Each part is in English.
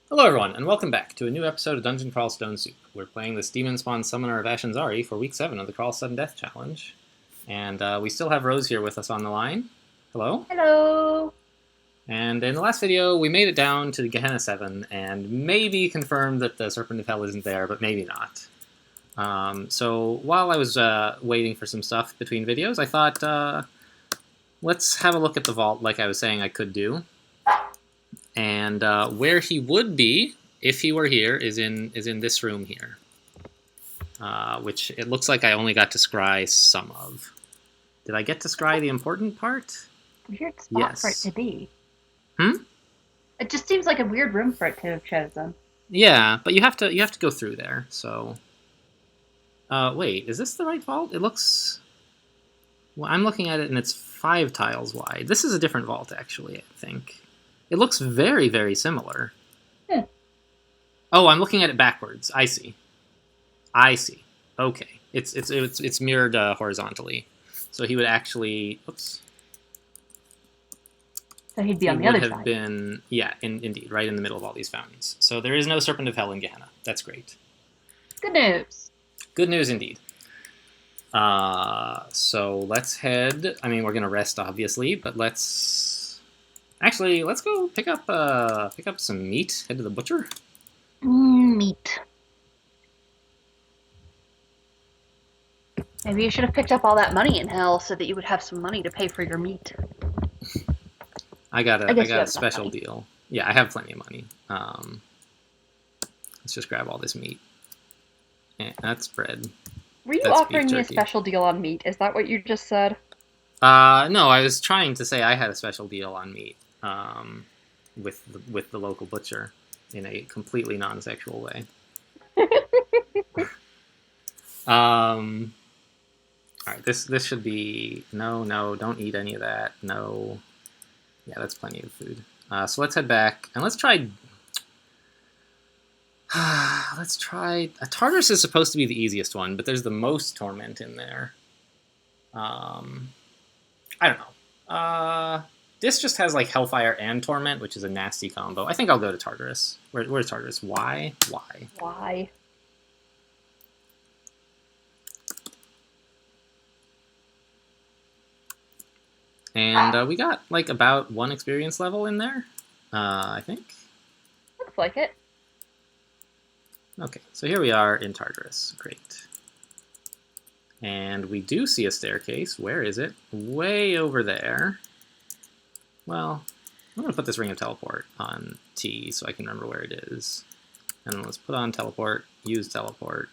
Hello everyone, and welcome back to a new episode of Dungeon Crawl Stone Soup. We're playing this Demon Spawn Summoner of Ashen'Zari for Week 7 of the Crawl Sudden Death Challenge. And we still have Rose here with us on the line. Hello? Hello! And in the last video, we made it down to Gehenna 7, and maybe confirmed that the Serpent of Hell isn't there, but maybe not. So while I was waiting for some stuff between videos, I thought, let's have a look at the vault like I was saying I could do. And where he would be, if he were here, is in this room here. Which it looks like I only got to scry some of. Did I get to scry the important part? Weird spot for it to be. Hmm? It just seems like a weird room for it to have chosen. Yeah, but you have to go through there, so... wait, is this the right vault? It looks... Well, I'm looking at it and it's 5 tiles wide. This is a different vault, actually, I think. It looks very, very similar. Hmm. Oh, I'm looking at it backwards. I see. Okay. It's mirrored horizontally. So he would actually... Oops. So he'd be on the other side. He would have been... Yeah, indeed, right in the middle of all these fountains. So there is no Serpent of Hell in Gehenna. That's great. Good news. Good news indeed. So let's head... I mean, we're going to rest, obviously, but let's... Actually, let's go pick up some meat. Head to the butcher. Meat. Maybe you should have picked up all that money in hell so that you would have some money to pay for your meat. I got a special deal. Yeah, I have plenty of money. Let's just grab all this meat. That's bread. Were you offering me a special deal on meat? Is that what you just said? No, I was trying to say I had a special deal on meat. With the local butcher in a completely non-sexual way. All right, this should be no, don't eat any of that. No, yeah, that's plenty of food. So let's head back and let's try. Tartarus is supposed to be the easiest one, but there's the most torment in there. I don't know. This just has, like, Hellfire and Torment, which is a nasty combo. I think I'll go to Tartarus. Where's Tartarus? Why? Why? And we got, like, about 1 experience level in there, I think. Looks like it. Okay, so here we are in Tartarus. Great. And we do see a staircase. Where is it? Way over there. Well, I'm going to put this Ring of Teleport on T so I can remember where it is. And then let's put on Teleport, use Teleport,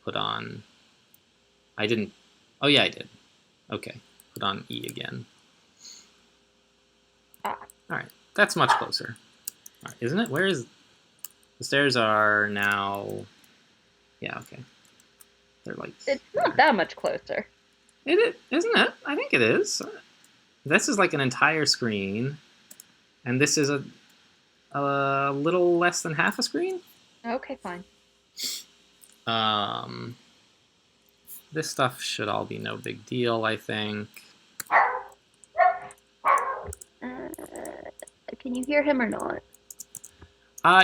put on... I didn't... Oh, yeah, I did. Okay, put on E again. Alright, that's much closer. All right, isn't it? Where is... The stairs are now... Yeah, okay. They're like... It's not that much closer. Isn't it? I think it is. This is like an entire screen, and this is a little less than half a screen. Okay, fine. This stuff should all be no big deal, I think. Can you hear him or not?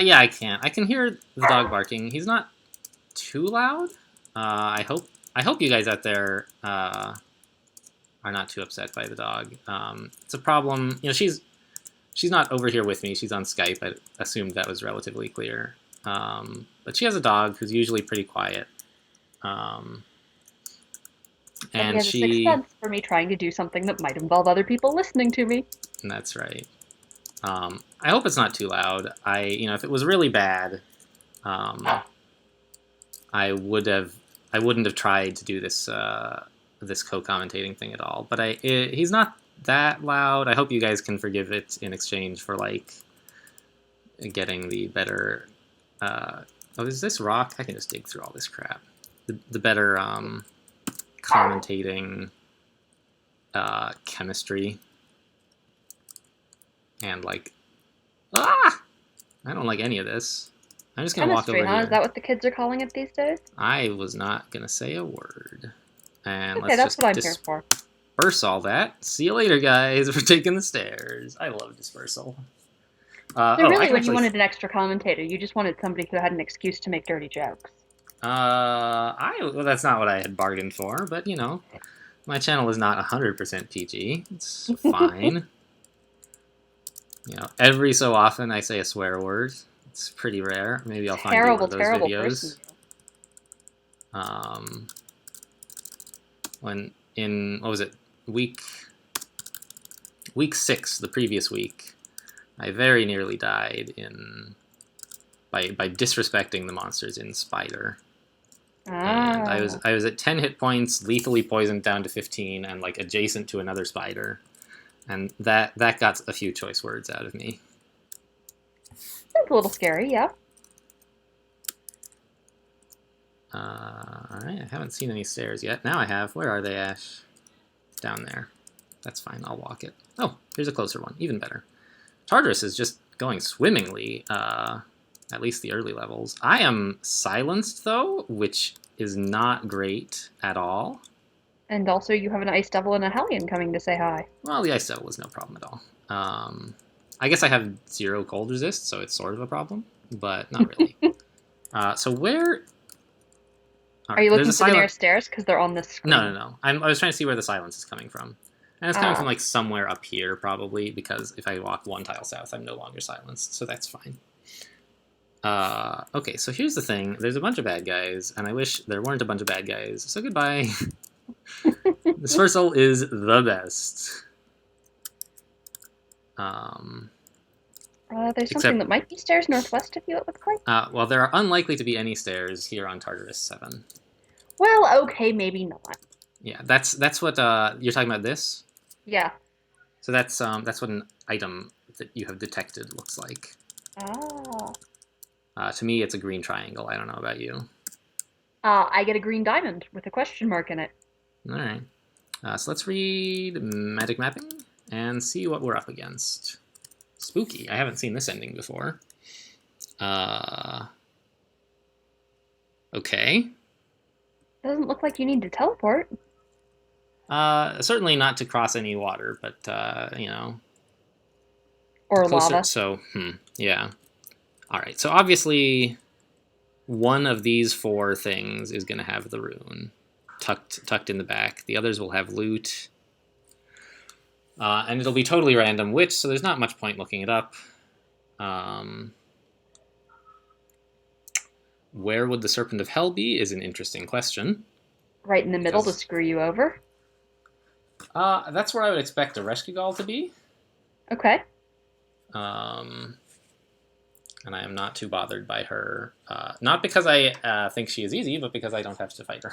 Yeah, I can. I can hear the dog barking. He's not too loud. I hope you guys out there are not too upset by the dog. It's a problem. You know, she's not over here with me. She's on Skype. I assumed that was relatively clear. But she has a dog who's usually pretty quiet. And he has a sixth sense for me trying to do something that might involve other people listening to me. That's right. I hope it's not too loud. If it was really bad, I wouldn't have tried to do this this co-commentating thing at all. But he's not that loud. I hope you guys can forgive it in exchange for, like, getting the better... oh, is this rock? I can just dig through all this crap. The better commentating chemistry. And, like... Ah! I don't like any of this. I'm just going to walk over here. Is that what the kids are calling it these days? I was not going to say a word. And okay, that's what I'm here for. Disperse all that. See you later, guys. We're taking the stairs. I love dispersal. So I really, can when you actually. wanted an extra commentator, you just wanted somebody who had an excuse to make dirty jokes. Well, that's not what I had bargained for, but you know, my channel is not 100% PG. It's fine. You know, every so often I say a swear word. It's pretty rare. Maybe I'll find you one Terrible, of those terrible person. videos. When in what was it, week 6, the previous week, I very nearly died by disrespecting the monsters in Spider. And Ah. I was at 10 hit points, lethally poisoned down to 15, and like adjacent to another spider, and that got a few choice words out of me. That's a little scary, yeah. All right, I haven't seen any stairs yet. Now I have. Where are they, Ash? Down there. That's fine. I'll walk it. Oh, here's a closer one. Even better. Tartarus is just going swimmingly. At least the early levels. I am silenced though, which is not great at all. And also, you have an Ice Devil and a Hellion coming to say hi. Well, the ice devil was no problem at all. I guess I have 0 cold resist, so it's sort of a problem, but not really. So where? Are you looking for the nearest stairs? Because they're on this screen. No. I was trying to see where the silence is coming from. And it's coming from like somewhere up here, probably, because if I walk 1 tile south, I'm no longer silenced, so that's fine. Okay, so here's the thing. There's a bunch of bad guys, and I wish there weren't a bunch of bad guys, so goodbye. This first soul is the best. There's something that might be stairs northwest of you, it looks like. Well, there are unlikely to be any stairs here on Tartarus 7. Well, okay, maybe not. Yeah, that's what you're talking about. This. Yeah. So that's what an item that you have detected looks like. Ah. To me, it's a green triangle. I don't know about you. I get a green diamond with a question mark in it. All right. So let's read magic mapping and see what we're up against. Spooky. I haven't seen this ending before. Okay. Doesn't look like you need to teleport. Certainly not to cross any water, but you know. Or lava. So, yeah. All right. So obviously, one of these 4 things is going to have the rune tucked in the back. The others will have loot. And it'll be totally random which, so there's not much point looking it up. Where would the Serpent of Hell be is an interesting question. Right in the middle to screw you over? That's where I would expect a Reshkigal to be. Okay. And I am not too bothered by her. Not because I think she is easy, but because I don't have to fight her.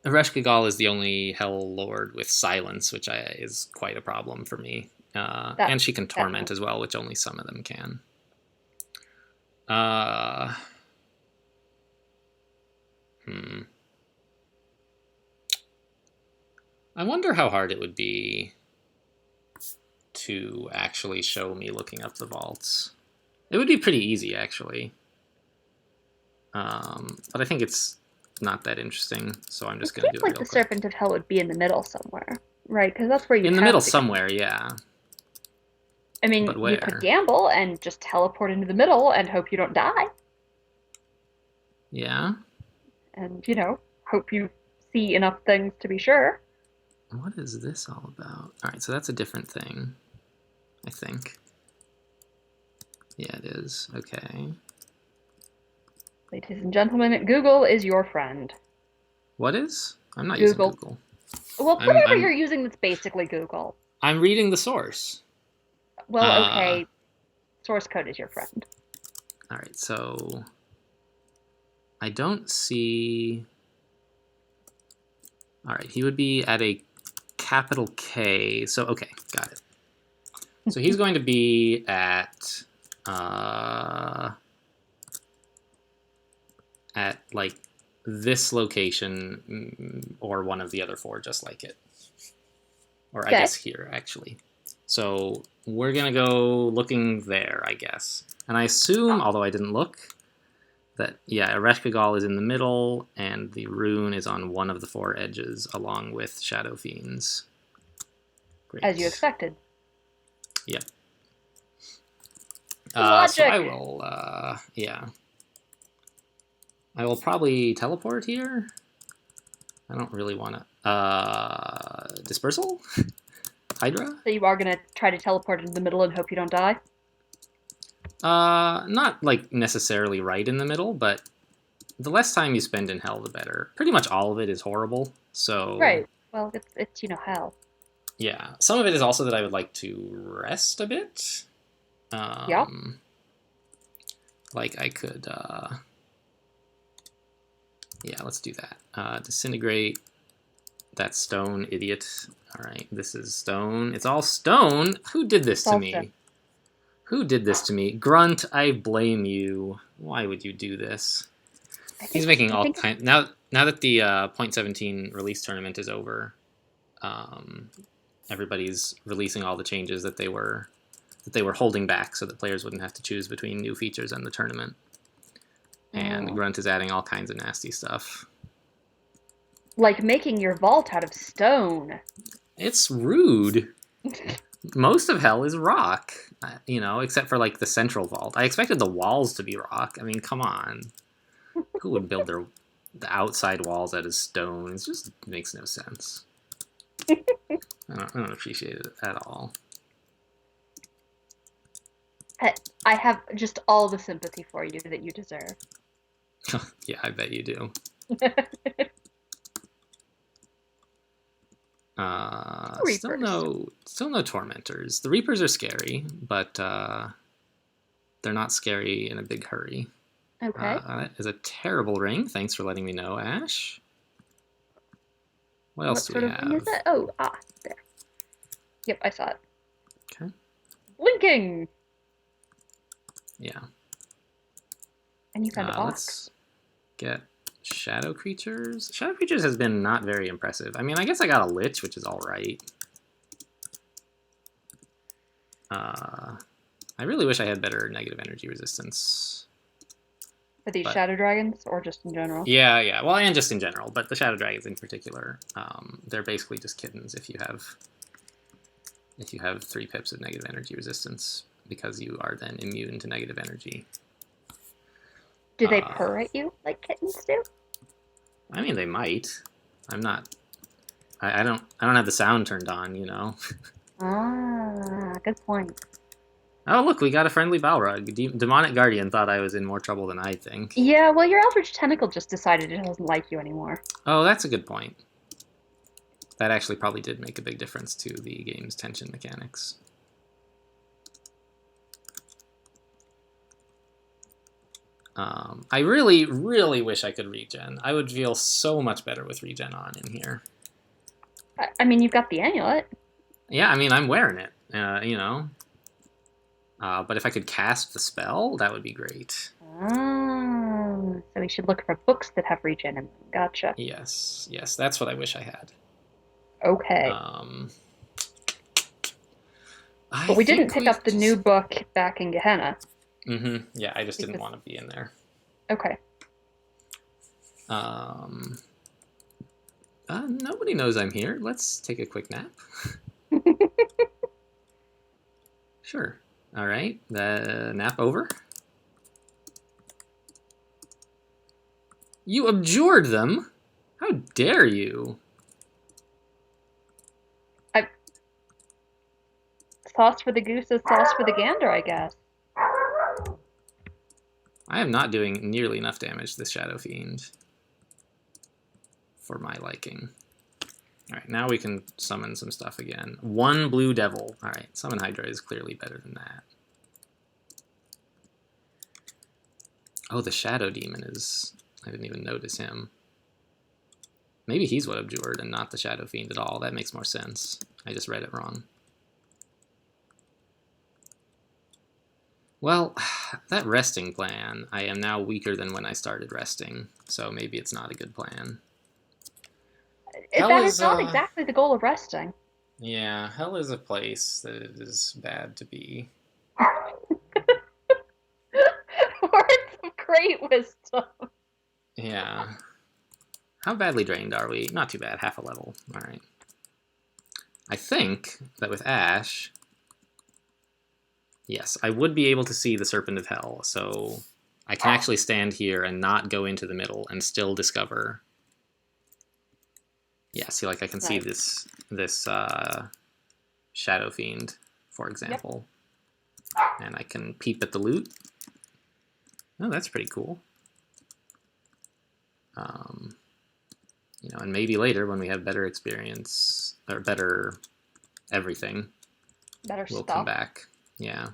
Reshkigal is the only Hell Lord with silence, which is quite a problem for me. And she can torment as well, which only some of them can. I wonder how hard it would be to actually show me looking up the vaults. It would be pretty easy, actually. But I think it's not that interesting, so I'm just going to do it real quick. It seems like the Serpent of Hell would be in the middle somewhere, right? Because that's where you in the middle somewhere, yeah. I mean, you could gamble and just teleport into the middle and hope you don't die. Yeah. And, you know, hope you see enough things to be sure. What is this all about? All right, so that's a different thing, I think. Yeah, it is. Okay. Ladies and gentlemen, Google is your friend. What is? I'm not using Google. Well, whatever you're using that's basically Google. I'm reading the source. Well, okay. Source code is your friend. All right, so I don't see... All right, he would be at a capital K. So, okay, got it. So he's going to be at like this location or one of the other 4 just like it. Or I guess here, actually. So we're going to go looking there, I guess. And I assume, although I didn't look, that, yeah, Ereshkigal is in the middle, and the rune is on one of the 4 edges, along with Shadow Fiends. Great. As you expected. Yep. Logic. So I will, yeah. I will probably teleport here. I don't really want to. Dispersal? Hydra? So you are gonna try to teleport into the middle and hope you don't die? Not like necessarily right in the middle, but the less time you spend in hell, the better. Pretty much all of it is horrible, so... Right. Well, it's hell. Yeah. Some of it is also that I would like to rest a bit. Yeah. Like I could, yeah, let's do that. Disintegrate. That's stone, idiot. Alright, this is stone. It's all stone? Who did this to me? Stone. Who did this to me? Grunt, I blame you. Why would you do this? He's making all kinds... Now that the .17 release tournament is over, everybody's releasing all the changes that they were holding back so that players wouldn't have to choose between new features and the tournament. And Grunt is adding all kinds of nasty stuff. Like making your vault out of stone. It's rude. Most of hell is rock, you know, except for like the central vault. I expected the walls to be rock. I mean, come on. Who would build the outside walls out of stone? It just makes no sense. I don't appreciate it at all. I have just all the sympathy for you that you deserve. Yeah, I bet you do. Still no tormentors. The Reapers are scary, but they're not scary in a big hurry. Okay. That is a terrible ring. Thanks for letting me know, Ash. What else do we have? Ring is that? Oh, there. Yep, I saw it. Okay. Blinking. Yeah. And you found a box. Let's get shadow creatures. Shadow creatures has been not very impressive. I mean, I guess I got a lich, which is all right. I really wish I had better negative energy resistance. For these shadow dragons, or just in general? Yeah. Well, and just in general, but the shadow dragons in particular, they're basically just kittens if you have 3 pips of negative energy resistance, because you are then immune to negative energy. Do they purr at you like kittens do? I mean, they might. I'm not. I don't have the sound turned on, you know. Good point. Oh, look, we got a friendly Balrog. Demonic Guardian thought I was in more trouble than I think. Yeah, well, your Eldritch Tentacle just decided it doesn't like you anymore. Oh, that's a good point. That actually probably did make a big difference to the game's tension mechanics. I really, really wish I could regen. I would feel so much better with regen on in here. I mean, you've got the amulet. Yeah, I mean, I'm wearing it, you know. But if I could cast the spell, that would be great. So we should look for books that have regen in them. Gotcha. Yes, that's what I wish I had. Okay. But we didn't pick up the new book back in Gehenna. Yeah, I just didn't want to be in there. Okay. Nobody knows I'm here. Let's take a quick nap. Sure. All right. The nap over. You abjured them? How dare you? Sauce for the goose is sauce for the gander, I guess. I am not doing nearly enough damage to this Shadow Fiend for my liking. Alright, now we can summon some stuff again. 1 blue devil. Alright, summon Hydra is clearly better than that. Oh, the Shadow Demon is... I didn't even notice him. Maybe he's what abjured and not the Shadow Fiend at all. That makes more sense. I just read it wrong. Well, that resting plan, I am now weaker than when I started resting, so maybe it's not a good plan. That is not exactly the goal of resting. Yeah, hell is a place that it is bad to be. Words of great wisdom. Yeah. How badly drained are we? Not too bad, half a level. Alright. I think that with Ash, Yes, I would be able to see the Serpent of Hell, so I can actually stand here and not go into the middle and still discover. Yeah, see, like I can see this Shadow Fiend, for example. Yep. And I can peep at the loot. Oh, that's pretty cool. You know, and maybe later when we have better experience or better everything, we'll come back. Yeah.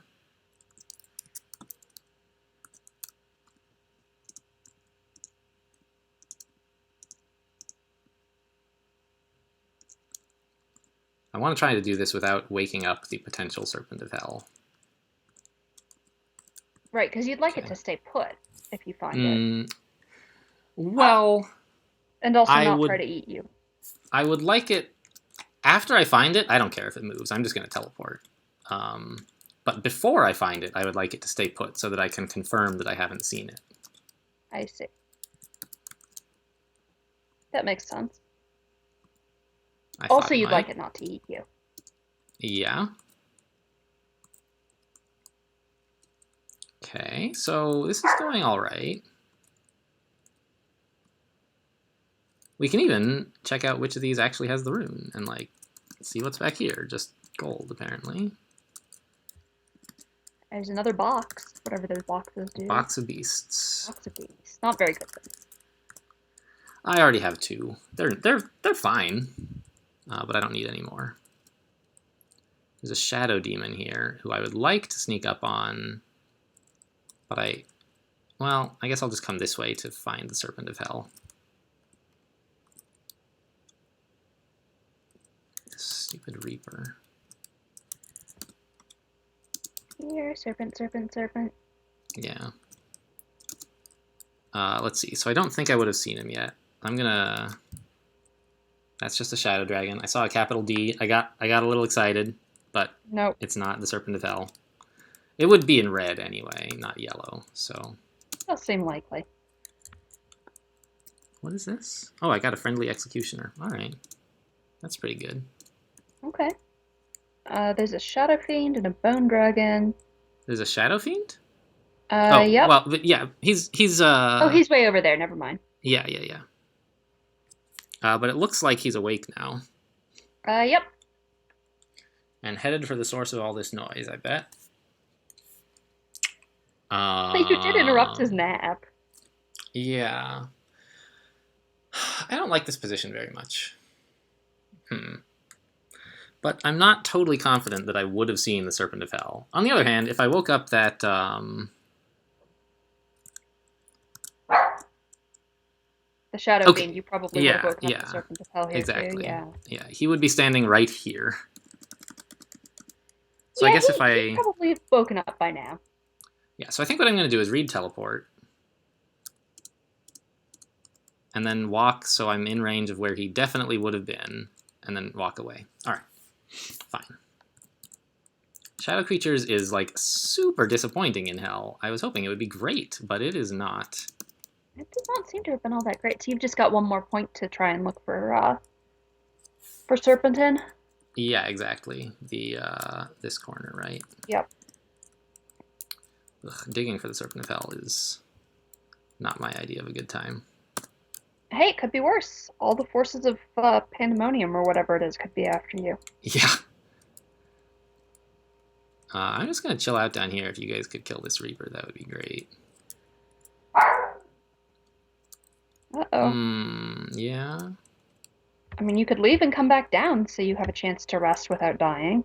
I want to try to do this without waking up the potential Serpent of Hell. Right, because you'd like it to stay put if you find it. Well... And also not try to eat you. I would like it... After I find it, I don't care if it moves. I'm just going to teleport. But before I find it, I would like it to stay put so that I can confirm that I haven't seen it. I see. That makes sense. Also, you'd like it not to eat you. Yeah. Okay, so this is going all right. We can even check out which of these actually has the rune and, like, see what's back here. Just gold, apparently. There's another box, whatever those boxes do. Box of Beasts. Box of Beasts. Not very good things. I already have 2. They're fine, but I don't need any more. There's a Shadow Demon here who I would like to sneak up on, but well, I guess I'll just come this way to find the Serpent of Hell. Stupid Reaper. Here, serpent, serpent, serpent. Yeah. Let's see. So I don't think I would have seen him yet. I'm gonna... That's just a Shadow Dragon. I saw a capital D. I got a little excited, but nope. It's not the Serpent of Hell. It would be in red anyway, not yellow, so... Does seem likely. What is this? Oh, I got a Friendly Executioner. Alright. That's pretty good. Okay. There's a Shadow Fiend and a Bone Dragon. There's a Shadow Fiend? Yep. Well, yeah, he's Oh, he's way over there, never mind. Yeah. But it looks like he's awake now. Yep. And headed for the source of all this noise, I bet. But you did interrupt his nap. Yeah. I don't like this position very much. But I'm not totally confident that I would have seen the Serpent of Hell. On the other hand, if I woke up that... The Shadow Fiend, you probably would have woken up the Serpent of Hell here too. Yeah, he would be standing right here. So I guess if I... He'd probably have woken up by now. Yeah, so I think what I'm going to do is read Teleport. And then walk so I'm in range of where he definitely would have been. And then walk away. Alright. Fine. Shadow Creatures is, like, super disappointing in Hell. I was hoping it would be great, but it is not. It does not seem to have been all that great. So you've just got one more point to try and look for Serpentin? Yeah, exactly. This corner, right? Yep. Ugh, digging for the Serpent of Hell is not my idea of a good time. Hey, it could be worse. All the forces of Pandemonium or whatever it is could be after you. Yeah. I'm just going to chill out down here. If you guys could kill this Reaper, that would be great. Uh-oh. Yeah. I mean, you could leave and come back down so you have a chance to rest without dying.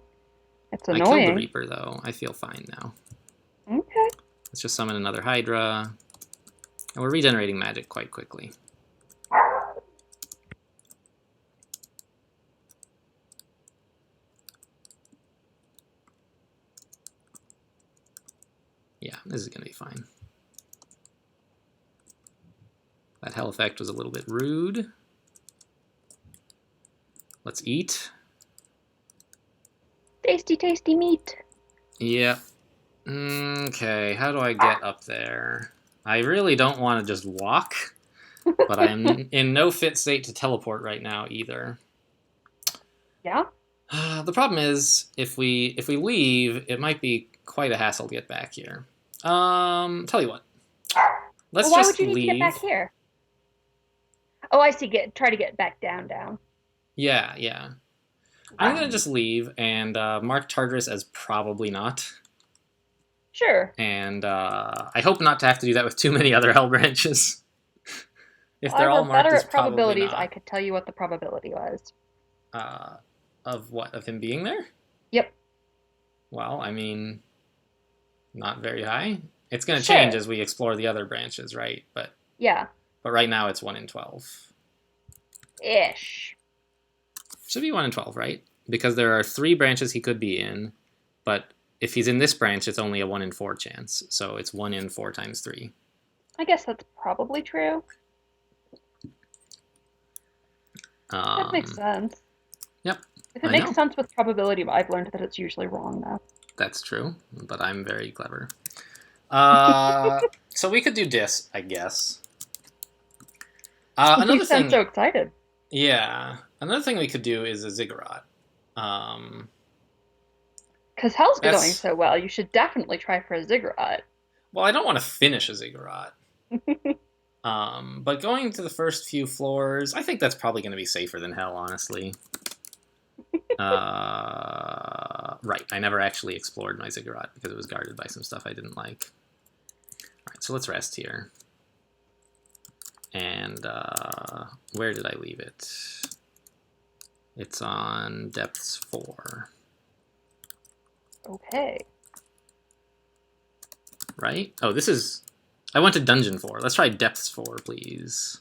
It's annoying. I killed the Reaper, though. I feel fine now. Okay. Let's just summon another Hydra. And we're regenerating magic quite quickly. Yeah, this is going to be fine. That hell effect was a little bit rude. Let's eat. Tasty, tasty meat. Yep. Okay, how do I get up there? I really don't want to just walk, but I'm in no fit state to teleport right now either. Yeah? The problem is, if we leave, it might be quite a hassle to get back here. Tell you what. Let's Well, why just would you need to get leave. back here? Oh, I see. Try to get back down. Yeah, yeah. I'm going to just leave and mark Tartarus as probably not. Sure. And I hope not to have to do that with too many other Hell branches. If Well, I they're all were marked better as at probably probabilities. I not. could tell you what the probability was. Of what? Of him being there? Yep. Well, I mean, not very high. It's going to change Sure. as we explore the other branches, right? Yeah. But right now it's 1 in 12. Ish. Should be 1 in 12, right? Because there are 3 branches he could be in, but if he's in this branch, it's only a 1 in 4 chance. So it's 1 in 4 times 3. I guess that's probably true. That makes sense. Yep. If it I makes know. sense with probability, I've learned that it's usually wrong, though. That's true, but I'm very clever. So we could do dis, I guess. You Another sound thing, so excited. yeah. Another thing we could do is a ziggurat. Because Hell's going That's so well, you should definitely try for a ziggurat. well, I don't want to finish a ziggurat. But going to the first few floors, I think that's probably going to be safer than Hell, honestly. Right, I never actually explored my ziggurat because it was guarded by some stuff I didn't like. Alright, so let's rest here. And where did I leave it? It's on depths 4. Okay. Right? Oh, this is... I went to dungeon 4. Let's try depths 4, please.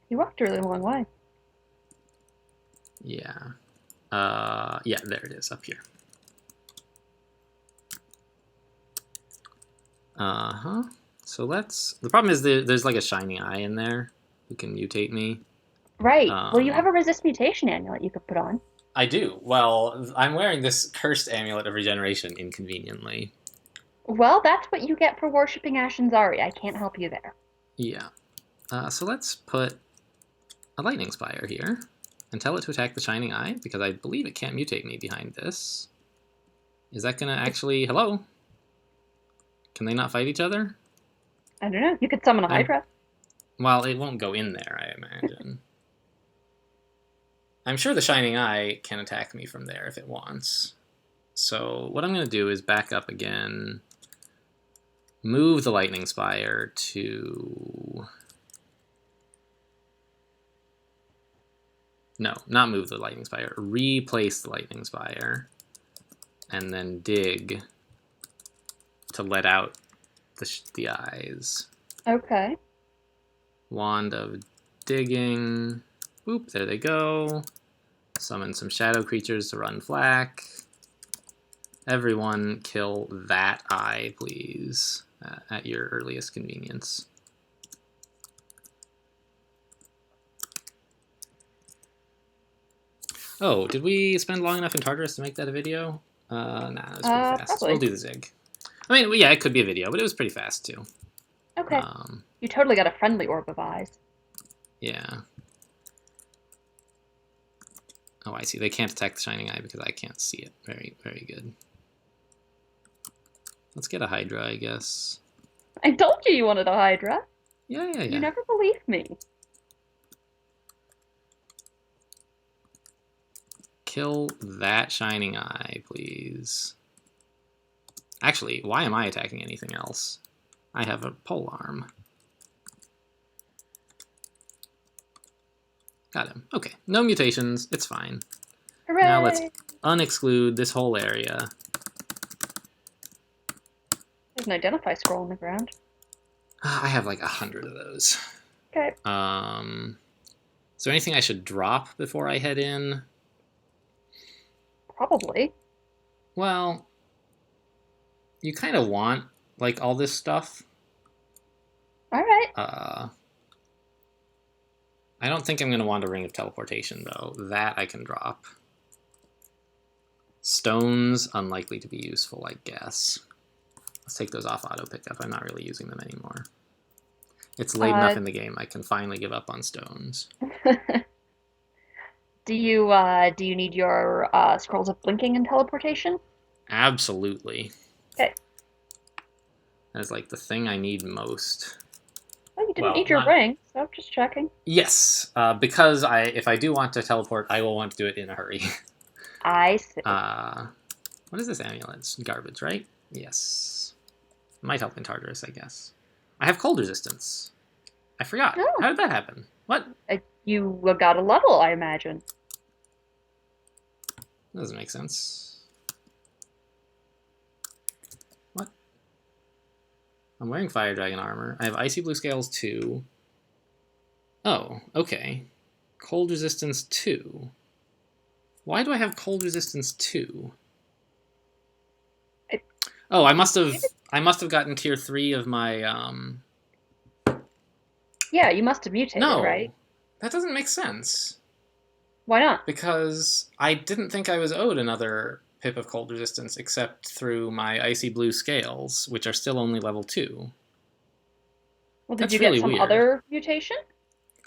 You walked a really long way. Yeah. Yeah, there it is, up here. Uh-huh. So let's... The problem is there's like a shining eye in there who can mutate me. Right. Well, you have a resist mutation amulet you could put on. I do. Well, I'm wearing this cursed amulet of regeneration inconveniently. Well, that's what you get for worshipping Ashen'Zari. I can't help you there. Yeah. So let's put a lightning spire here and tell it to attack the shining eye because I believe it can't mutate me behind this. Is that going to actually... Hello? Can they not fight each other? I don't know. You could summon a Hydra. Well, it won't go in there, I imagine. I'm sure the shining eye can attack me from there if it wants. So what I'm going to do is back up again, move the lightning spire to... No, not move the lightning spire. Replace the lightning spire. And then dig to let out the eyes. Okay. Wand of digging. Boop, there they go. Summon some shadow creatures to run flak. Everyone kill that eye, please, at your earliest convenience. Oh, did we spend long enough in Tartarus to make that a video? Nah, it was pretty fast. Probably. We'll do the Zig. I mean, yeah, it could be a video, but it was pretty fast, too. Okay. You totally got a friendly orb of eyes. Yeah. Oh, I see. They can't attack the shining eye because I can't see it. Very, very good. Let's get a Hydra, I guess. I told you you wanted a Hydra. Yeah. You never believed me. Kill that shining eye, please. Actually, why am I attacking anything else? I have a polearm. Got him. Okay, no mutations. It's fine. Hooray! Now let's unexclude this whole area. There's an identify scroll on the ground. I have like 100 of those. Okay. Is there anything I should drop before I head in? Probably. Well, you kind of want like all this stuff. All right. I don't think I'm going to want a ring of teleportation though. That I can drop. Stones, unlikely to be useful, I guess. Let's take those off auto pickup. I'm not really using them anymore. It's late enough in the game. I can finally give up on stones. Do you need your scrolls of blinking and teleportation? Absolutely. Okay. That is like the thing I need most. Well, you didn't Well, need your not ring, so I'm just checking. yes, because if I do want to teleport, I will want to do it in a hurry. I see. What is this amulet? It's garbage, right? Yes. Might help in Tartarus, I guess. I have cold resistance. I forgot. Oh, How did that happen? What? you got a level, I imagine. That doesn't make sense. What? I'm wearing Fire Dragon armor. I have Icy Blue Scales 2. Oh, okay. Cold Resistance 2. Why do I have Cold Resistance 2? I, Oh, I must have gotten tier 3 of my yeah, you must have mutated, right? No. That doesn't make sense. Why not? Because I didn't think I was owed another pip of cold resistance except through my Icy Blue Scales, which are still only level 2. Well, did you That's get really some weird. other mutation?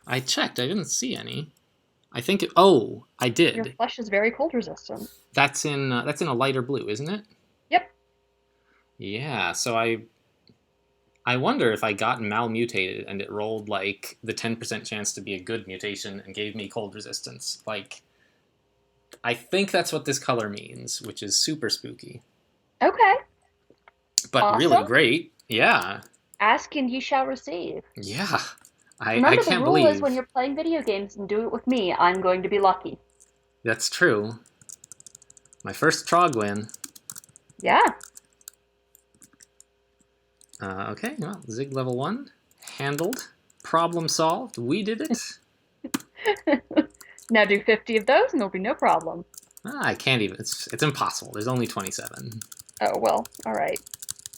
I checked, I didn't see any. I think oh, I Your did. flesh is very cold resistant. That's in a lighter blue, isn't it? Yep. Yeah, so I wonder if I got malmutated and it rolled like the 10% chance to be a good mutation and gave me cold resistance. Like, I think that's what this color means, which is super spooky. Okay. But really Awesome. great. Yeah. Ask and ye shall receive. Yeah. I Remember, the can't rule is when believe you're playing video games and do it with me, I'm going to be lucky. that's true. My first Trog win. Yeah. Okay, well, Zig level 1. Handled. Problem solved. We did it. Now do 50 of those and there'll be no problem. I can't even. It's impossible. There's only 27. Oh, well, all right.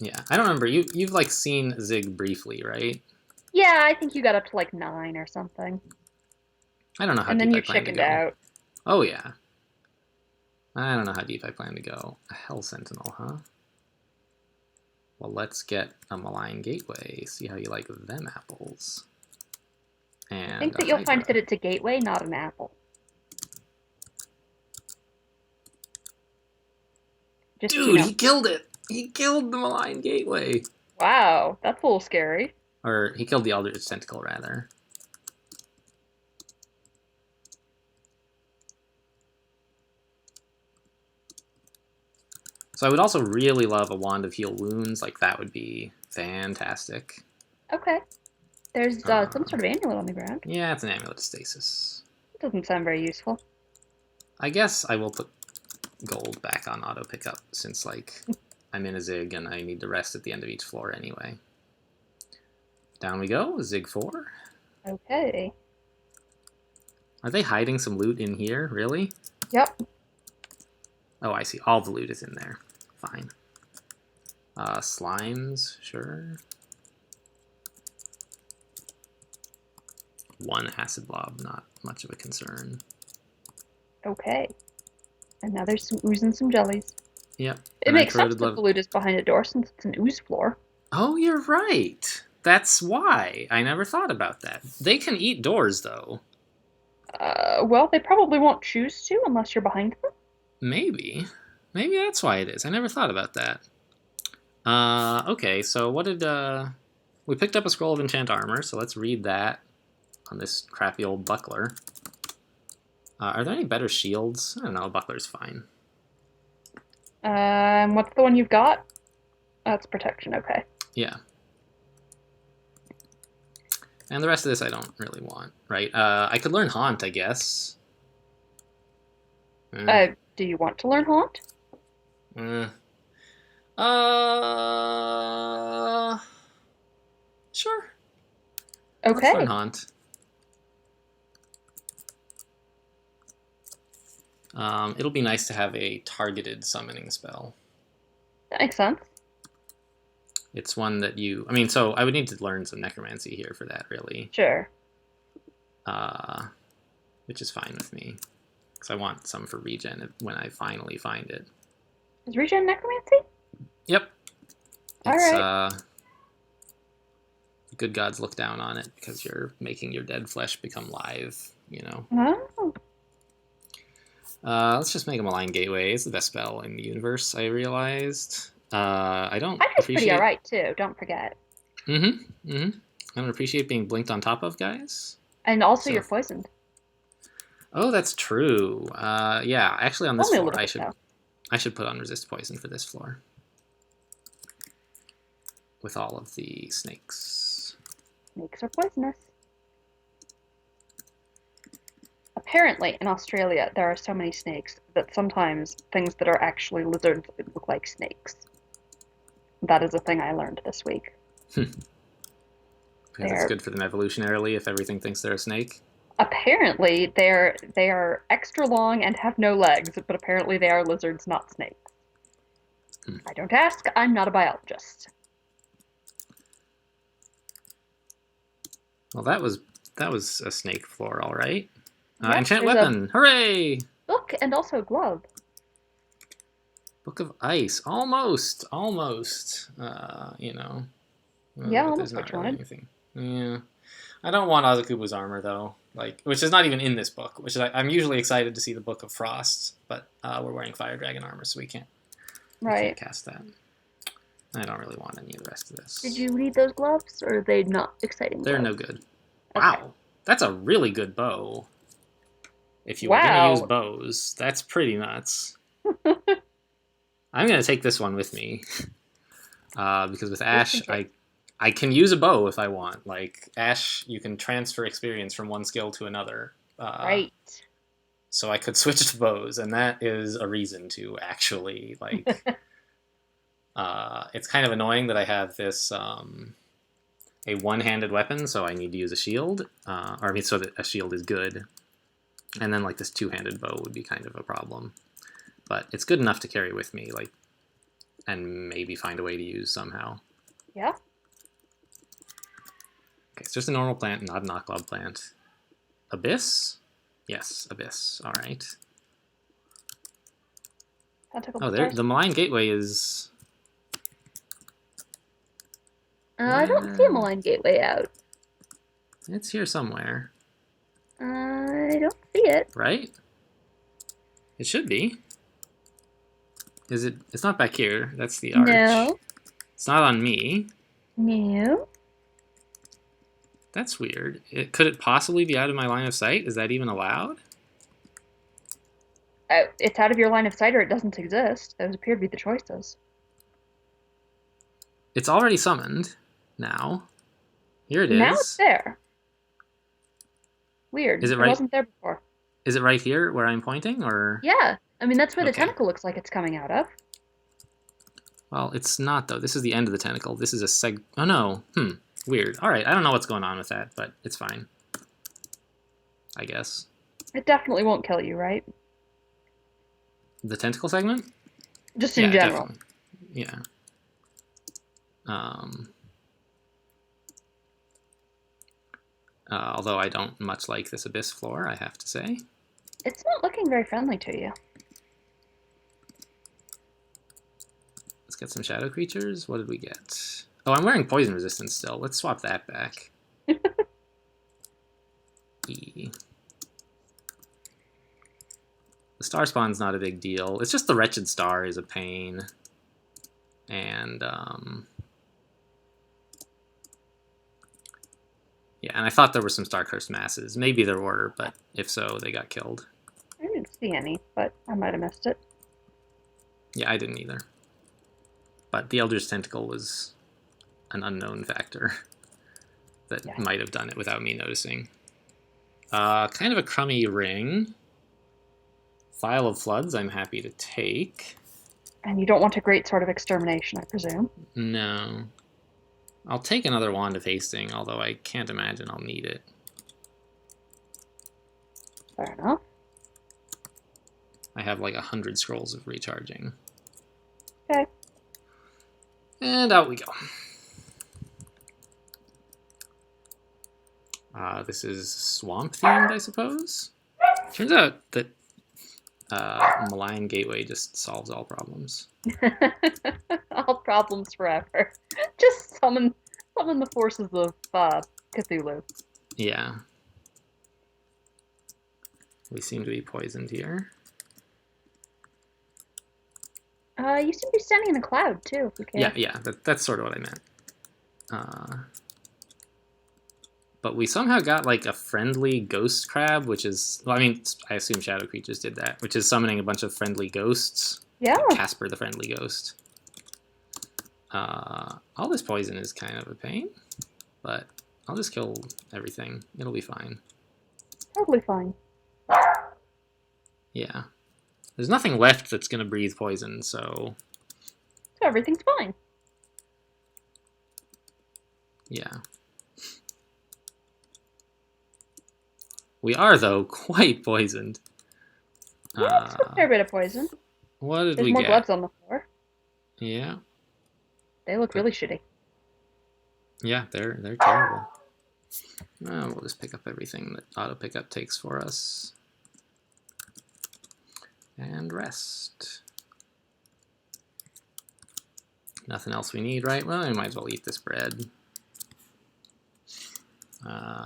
Yeah, I don't remember. You've like seen Zig briefly, right? Yeah, I think you got up to like 9 or something. I don't know how And then deep I you plan to chickened go. out. Oh yeah. I don't know how deep I plan to go. A Hell Sentinel, huh? Well, let's get a Malign Gateway. See how you like them apples. I And think a that you'll find Hydra. that it's a gateway, not an apple. Just, Dude, he killed it! He killed the Malign Gateway! wow, that's a little scary. Or, he killed the Eldritch Tentacle, rather. So I would also really love a Wand of Heal Wounds. Like, that would be fantastic. Okay. There's some Uh, sort of amulet on the ground. yeah, it's an Amulet of Stasis. It doesn't sound very useful. I guess I will put gold back on auto pickup since, like, I'm in a Zig and I need to rest at the end of each floor anyway. Down we go, Zig 4. Okay. Are they hiding some loot in here? Really? Yep. Oh, I see. All the loot is in there. Fine. Slimes, sure. 1 acid blob, not much of a concern. Okay. And now there's some ooze and some jellies. Yep. It And I makes sense corroded that the loot is behind a door since it's an ooze floor. Oh, you're right. That's why. I never thought about that. They can eat doors, though. Well, they probably won't choose to unless you're behind them. Maybe. Maybe that's why it is. I never thought about that. Okay, so what did, we picked up a Scroll of Enchant Armor, so let's read that on this crappy old buckler. Are there any better shields? I don't know, a buckler's fine. What's the one you've got? That's protection, okay. Yeah. And the rest of this I don't really want, right? I could learn Haunt, I guess. Do you want to learn Haunt? Sure. Let's learn Okay. Haunt. It'll be nice to have a targeted summoning spell. That makes sense. It's one that I mean, so I would need to learn some Necromancy here for that, really. Sure. Which is fine with me. Because I want some for regen when I finally find it. Is regen necromancy? Yep. All It's, right. the good gods look down on it because you're making your dead flesh become live, you know. Oh. Let's just make a Malign Gateway. It's the best spell in the universe, I realized. I don't Hydra's pretty appreciate... alright, too, don't forget. Mm-hmm, mm-hmm. I don't appreciate being blinked on top of, guys. And also So, you're poisoned. oh, that's true. Yeah, actually on this Only a floor, little bit, though. I should put on Resist Poison for this floor. With all of the snakes. Snakes are poisonous. Apparently, in Australia, there are so many snakes that sometimes things that are actually lizards look like snakes. That is a thing I learned this week. Because it's good for them evolutionarily if everything thinks they're a snake. Apparently, they are extra long and have no legs, but apparently they are lizards, not snakes. I don't ask. I'm not a biologist. Well, that was a snake floor, all right. Yes, enchant there's weapon! Hooray! Book and also glove. Book of Ice. Almost. You know. Yeah, but almost there's what not you really wanted. anything. Yeah. I don't want Azukubu's armor, though. Like, which is not even in this book. Which is, I'm usually excited to see the Book of Frost, but we're wearing Fire Dragon armor, so we can't cast that. I don't really want any of the rest of this. Did you need those gloves, or are they not exciting? They're gloves? no good. Okay. Wow. That's a really good bow. If you were going to use bows, that's pretty nuts. I'm going to take this one with me. Because with Ash, I can use a bow if I want. Like, Ash, you can transfer experience from one skill to another. Right. So I could switch to bows, and that is a reason to actually, like... it's kind of annoying that I have this... a one-handed weapon, so I need to use a shield. So that a shield is good. And then, like, this two-handed bow would be kind of a problem. But it's good enough to carry with me, like, and maybe find a way to use somehow. Yeah. Okay, it's just a normal plant, not a knock-lob plant. Abyss? Yes, Abyss. All right. Oh, there. The Malign Gateway is... I don't see a Malign Gateway out. It's here somewhere. I don't see it. Right? It should be. Is it? It's not back here. That's the arch. No. It's not on me. No. That's weird. Could it possibly be out of my line of sight? Is that even allowed? It's out of your line of sight or it doesn't exist. Those appear to be the choices. It's already summoned now. Here it is. Now it's there. Weird. Is it right? It wasn't there before. Is it right here where I'm pointing, or? Yeah. I mean, that's where the tentacle looks like it's coming out of. Well, it's not, though. This is the end of the tentacle. This is a Oh, no. Weird. All right. I don't know what's going on with that, but it's fine. I guess. It definitely won't kill you, right? The tentacle segment? Just in general. Definitely. Yeah. Although I don't much like this Abyss floor, I have to say. It's not looking very friendly to you. Let's get some shadow creatures. What did we get? Oh, I'm wearing poison resistance still. Let's swap that back. E. The star spawn's not a big deal. It's just the wretched star is a pain. And, yeah, and I thought there were some star cursed masses. Maybe there were, but if so, they got killed. I didn't see any, but I might have missed it. Yeah, I didn't either. But the Elder's Tentacle was an unknown factor that might have done it without me noticing. Kind of a crummy ring. Phial of Floods I'm happy to take. And you don't want a great sword of extermination, I presume? No. I'll take another Wand of Hasting, although I can't imagine I'll need it. Fair enough. I have like 100 scrolls of recharging. Okay. And out we go. This is swamp themed, I suppose. Turns out that Malign Gateway just solves all problems. All problems forever. Just summon the forces of Cthulhu. Yeah. We seem to be poisoned here. You seem to be standing in a cloud too, if you Yeah, care. yeah, that's sort of what I meant. But we somehow got like a friendly ghost crab, which is, well, I mean, I assume shadow creatures did that, which is summoning a bunch of friendly ghosts, Yeah. like Casper the Friendly Ghost. All this poison is kind of a pain, but I'll just kill everything. It'll be fine. Totally fine. Yeah. There's nothing left that's going to breathe poison, so So everything's fine. yeah. We are, though, quite poisoned. Yeah, it's a fair bit of poison. What did There's we more get? gloves on the floor. Yeah. They look But, really shitty. yeah, they're terrible. We'll just pick up everything that auto pickup takes for us. And rest. Nothing else we need, right? Well, we might as well eat this bread.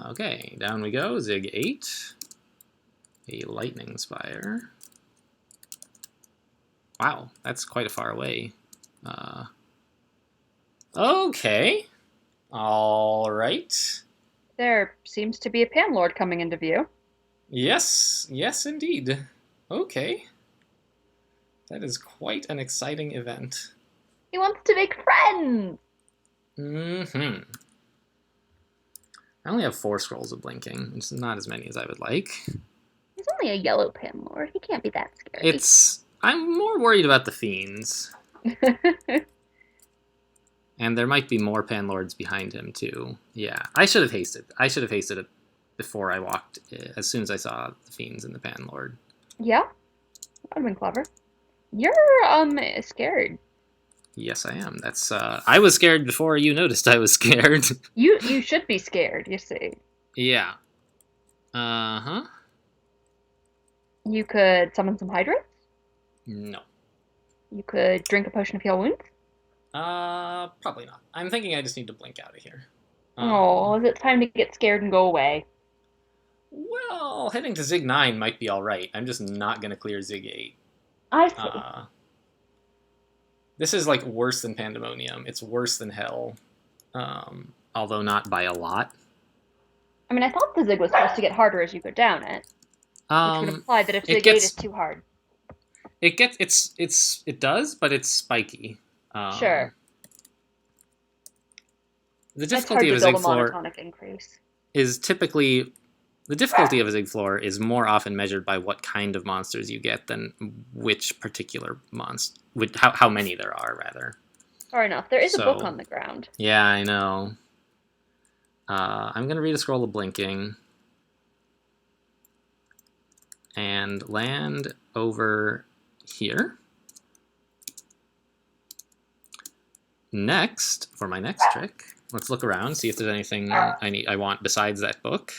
Okay, down we go. Zig 8. A lightning spire. Wow, that's quite a far away. Okay. All right. There seems to be a panlord coming into view. Yes, yes, indeed. Okay. That is quite an exciting event. He wants to make friends! Mm-hmm. I only have 4 scrolls of blinking, which is not as many as I would like. He's only a yellow panlord. He can't be that scary. I'm more worried about the fiends. And there might be more panlords behind him, too. Yeah, I should have hasted. I should have hasted it before I walked, as soon as I saw the fiends and the panlord. Yeah? That would have been clever. You're, scared. Yes, I am. That's, I was scared before you noticed I was scared. You should be scared, you see. Yeah. Uh-huh. You could summon some hydras. No. You could drink a potion of heal wounds. Probably not. I'm thinking I just need to blink out of here. Oh, is it time to get scared and go away? Well, heading to Zig 9 might be alright. I'm just not going to clear Zig 8. I see. This is, like, worse than Pandemonium. It's worse than Hell. Although not by a lot. I mean, I thought the Zig was supposed to get harder as you go down it. Which would imply that if Zig 8 is too hard. It does, but it's spiky. Sure. The difficulty of a Zig floor is typically... The difficulty of a Zig floor is more often measured by what kind of monsters you get than which particular monster... How many there are, rather. Fair enough. There is a book on the ground. Yeah, I know. I'm going to read a scroll of blinking. And land over here. Next, for my next trick, let's look around, see if there's anything I want besides that book.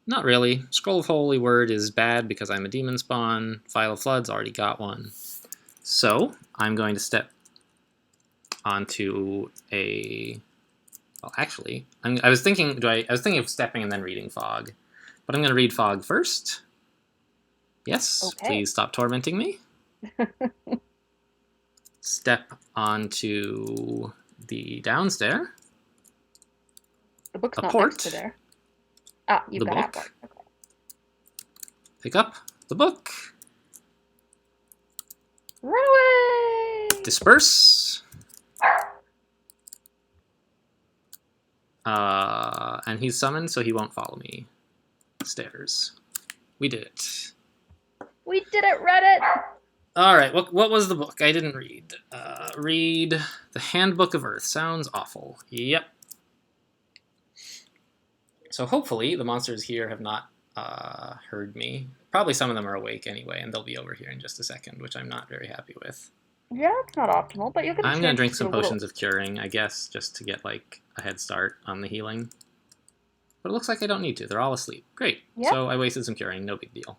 Not really. Scroll of Holy Word is bad because I'm a demon spawn. Phial of Floods, already got one. So, I'm going to step onto a... Well, actually, I was thinking of stepping and then reading Fog. But I'm going to read Fog first. Yes, okay. Please stop tormenting me. Step onto the downstairs. The book's not next to there. Ah, you've got that book. Okay. Pick up the book. Run away! Disperse. And he's summoned, so he won't follow me. Stairs. We did it. We did it, Reddit! Alright, what was the book? I didn't read. Read The Handbook of Earth. Sounds awful. Yep. So hopefully the monsters here have not heard me. Probably some of them are awake anyway, and they'll be over here in just a second, which I'm not very happy with. Yeah, it's not optimal, but you'll get a chance. I'm going to drink some potions of curing, I guess, just to get, like, a head start on the healing. But it looks like I don't need to. They're all asleep. Great. Yep. So I wasted some curing. No big deal.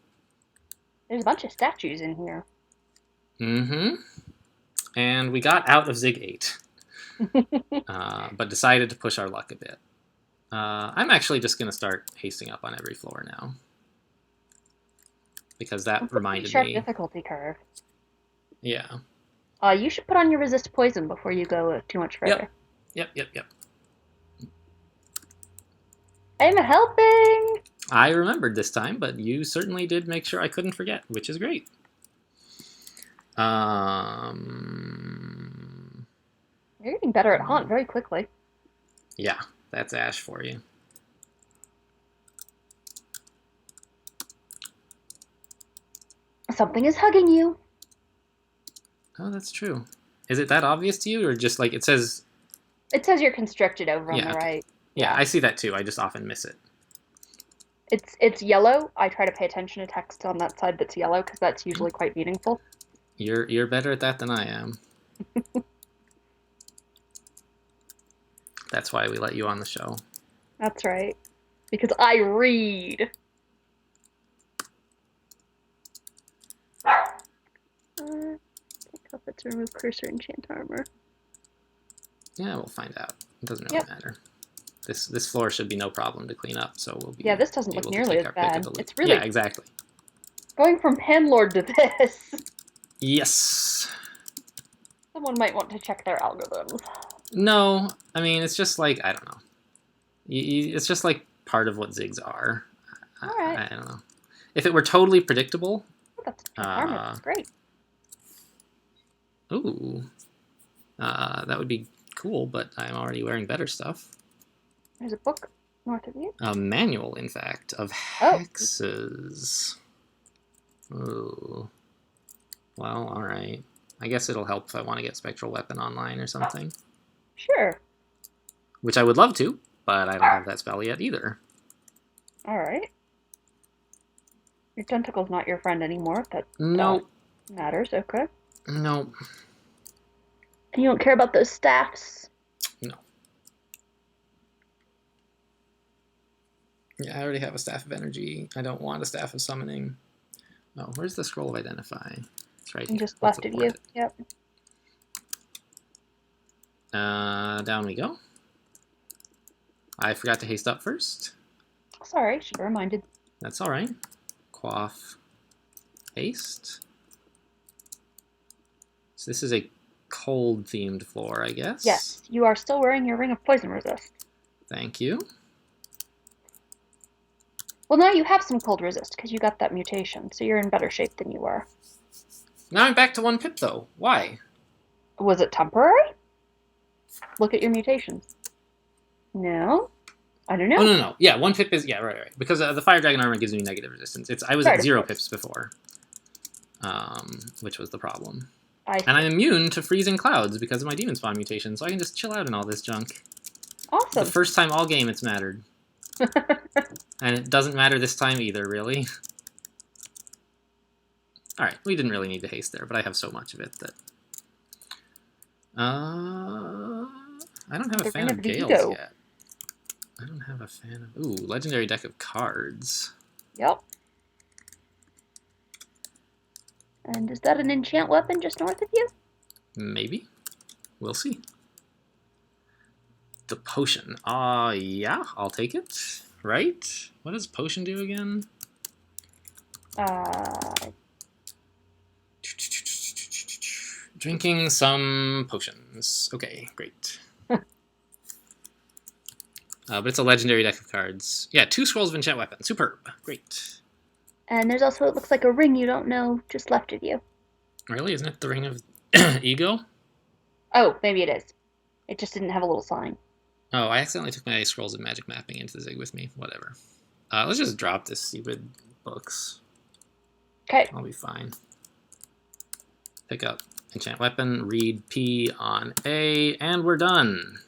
There's a bunch of statues in here. Mm-hmm. And we got out of Zig 8. But decided to push our luck a bit. I'm actually just going to start hasting up on every floor now. Because that reminded me... Sharp difficulty curve. Yeah. You should put on your resist poison before you go too much Yep. further. Yep. I'm helping! I remembered this time, but you certainly did make sure I couldn't forget, which is great. You're getting better at Haunt very quickly. Yeah, that's Ash for you. Something is hugging you. Oh, that's true. Is it that obvious to you, or just like it says? It says you're constricted over on Yeah, the okay. right. Yeah, I see that too. I just often miss it. It's yellow. I try to pay attention to text on that side that's yellow because that's usually quite meaningful. You're better at that than I am. That's why we let you on the show. That's right. Because I read. Can't help it to remove cursor enchant armor. Yeah, we'll find out. It doesn't really Yep. matter. This floor should be no problem to clean up, so we'll be Yeah, this doesn't look able to nearly take as our pick of bad. the loot. It's really Yeah, exactly. going from Panlord to this. Yes. Someone might want to check their algorithms. No, I mean it's just like I don't know. It's just like part of what zigs are. All right. I don't know. If it were totally predictable, Oh, that's armor. That's great. ooh, that would be cool. But I'm already wearing better stuff. There's a book north of you. A manual, in fact, of Oh. hexes. Ooh. Well, all right. I guess it'll help if I want to get Spectral Weapon online or something. Sure. Which I would love to, but I don't have that spell yet either. All right. Your tentacle's not your friend anymore. That Nope. matters. Okay. Nope. And you don't care about those staffs. No. Yeah, I already have a Staff of Energy. I don't want a Staff of Summoning. Oh, where's the Scroll of Identify? It's right here. Just Let's left of abort you. it. Yep. Down we go. I forgot to haste up first. Sorry, should have reminded. That's all right. Quaff. Haste. So this is a cold-themed floor, I guess. Yes, you are still wearing your ring of poison resist. Thank you. Well, now you have some cold resist because you got that mutation, so you're in better shape than you were. Now I'm back to 1 pip, though. Why? Was it temporary? Look at your mutations. No? I don't know. Oh, no. Yeah, 1 pip is... Yeah, right. Because the Fire Dragon armor gives me negative resistance. I was at 0 pips before, which was the problem. And I'm immune to freezing clouds because of my Demon Spawn mutation, so I can just chill out in all this junk. Awesome. The first time all game it's mattered. And it doesn't matter this time either, really. Alright, we didn't really need to haste there, but I have so much of it that... I don't have a fan of Gales yet. I don't have a fan of... Ooh, legendary deck of cards. Yep. And is that an enchant weapon just north of you? Maybe. We'll see. The potion. Yeah, I'll take it. Right? What does potion do again? Drinking some potions. Okay, great. But it's a legendary deck of cards. Yeah, 2 scrolls of enchant weapon. Superb. Great. And there's also, it looks like a ring you don't know just left of you. Really? Isn't it the ring of ego? Oh, maybe it is. It just didn't have a little sign. Oh, I accidentally took my scrolls of magic mapping into the Zig with me. Whatever. Let's just drop this stupid books. Okay. I'll be fine. Pick up enchant weapon, read P on A, and we're done